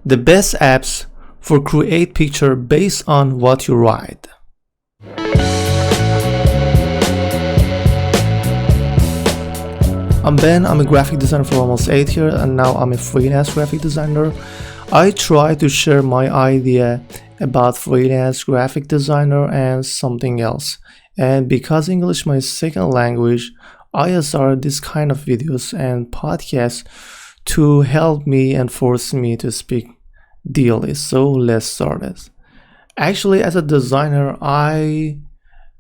the best apps for create picture based on what you write. I'm Ben, I'm a graphic designer for almost 8 years and now I'm a freelance graphic designer. I try to share my idea about freelance graphic designer and something else. And because English is my second language, I started this kind of videos and podcasts to help me and force me to speak DALL-E. So let's start it. Actually, as a designer, I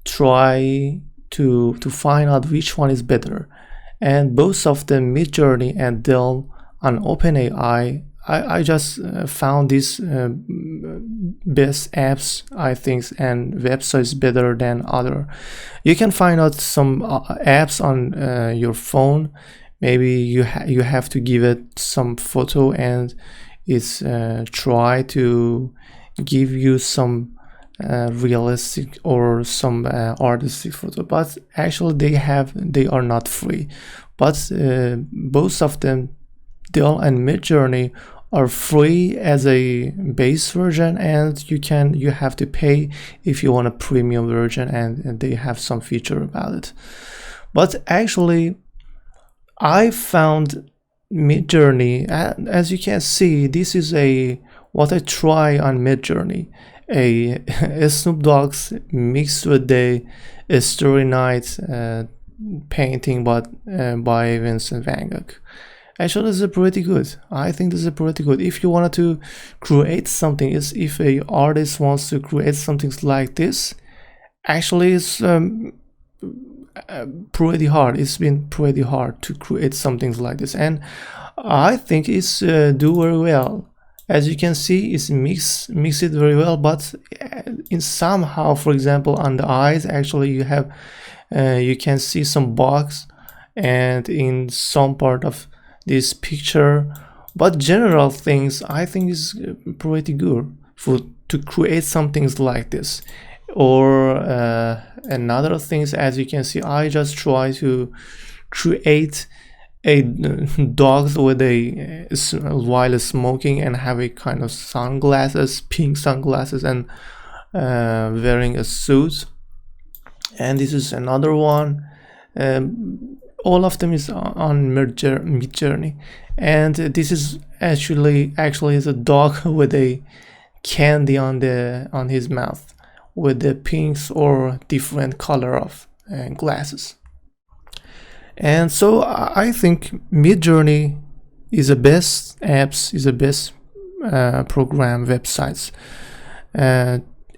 try to find out which one is better. And both of them, Midjourney and DALL-E on OpenAI, I just found these best apps, I think, and websites better than other. You can find out some apps on your phone. Maybe you have to give it some photo and it's try to give you some realistic or some artistic photo, but actually they are not free. But both of them, DALL-E and Midjourney, are free as a base version, and you have to pay if you want a premium version, and they have some feature about it. But actually I found Midjourney, as you can see, this is what I try on Midjourney, a Snoop Dogg's mixed with a Starry Night painting but by Vincent van Gogh. Actually, this is pretty good. I think this is pretty good. If you wanted to create something, if a artist wants to create something like this, actually it's pretty hard. It's been pretty hard to create something like this, and I think it's do very well. As you can see, it's mix it very well, but in somehow, for example, on the eyes, actually you have you can see some bugs and in some part of this picture, but general things I think is pretty good to create some things like this. Or another things, as you can see, I just try to create a dogs with a while smoking and have a kind of sunglasses, pink sunglasses, and wearing a suit. And this is another one. All of them is on Midjourney, and this is actually is a dog with a candy on his mouth with the pinks or different color of glasses. And so I think Midjourney is the best apps, is the best program websites.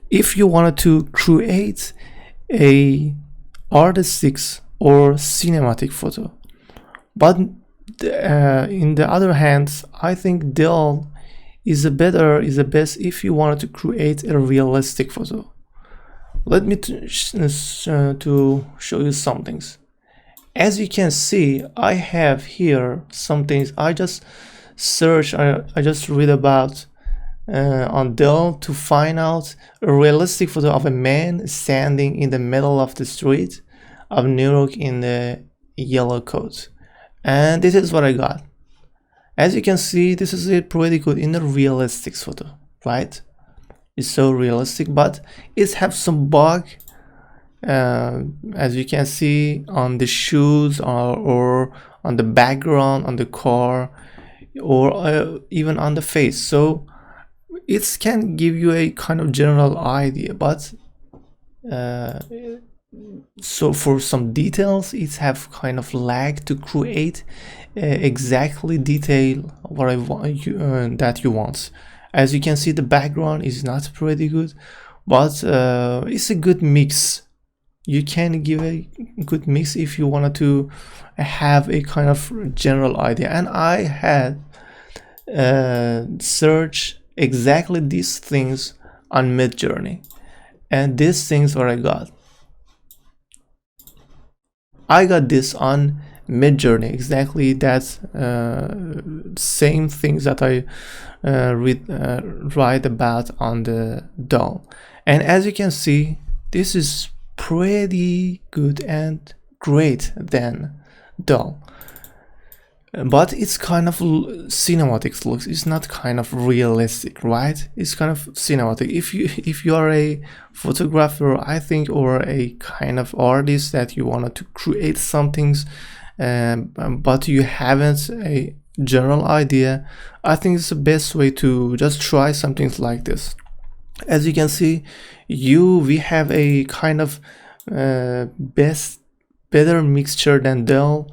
If you wanted to create a artistic or cinematic photo, but in the other hand, I think DALL-E is the best if you wanted to create a realistic photo. Let me to show you some things. As you can see, I have here some things. I just search, I just read about on DALL-E to find out a realistic photo of a man standing in the middle of the street of New York in the yellow coat, and this is what I got. As you can see, this is pretty good in a realistic photo, right? It's so realistic, but it has some bug, as you can see, on the shoes or on the background, on the car, or even on the face. So it can give you a kind of general idea, but so for some details it have kind of lag to create exactly detail what I want that you want. As you can see, the background is not pretty good, but it's a good mix. You can give a good mix if you wanted to have a kind of general idea. And I had searched exactly these things on Midjourney, and these things what I got. I got this on Midjourney, exactly that same things that I write about on the DALL-E. And as you can see, this is pretty good and great than DALL-E. but it's kind of cinematic looks. It's not kind of realistic, right? It's kind of cinematic. If you are a photographer, I think, or a kind of artist that you wanted to create some things, but you haven't a general idea, I think it's the best way to just try some things like this. As you can see, we have a kind of better mixture than DALL.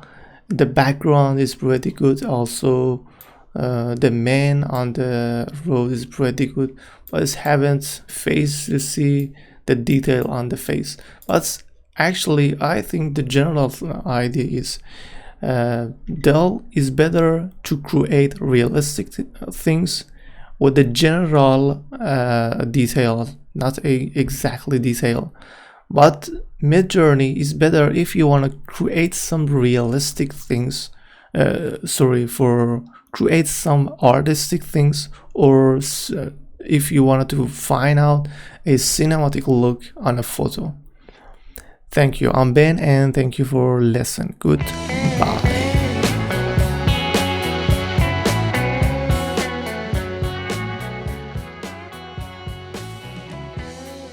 The background is pretty good. Also, the man on the road is pretty good, but it haven't face to see the detail on the face. But actually, I think the general idea is DALL is better to create realistic things with the general detail, not exactly detail. But Midjourney is better if you want to create some realistic things, create some artistic things, or if you wanted to find out a cinematic look on a photo. Thank you. I'm Ben, and thank you for listening. Goodbye.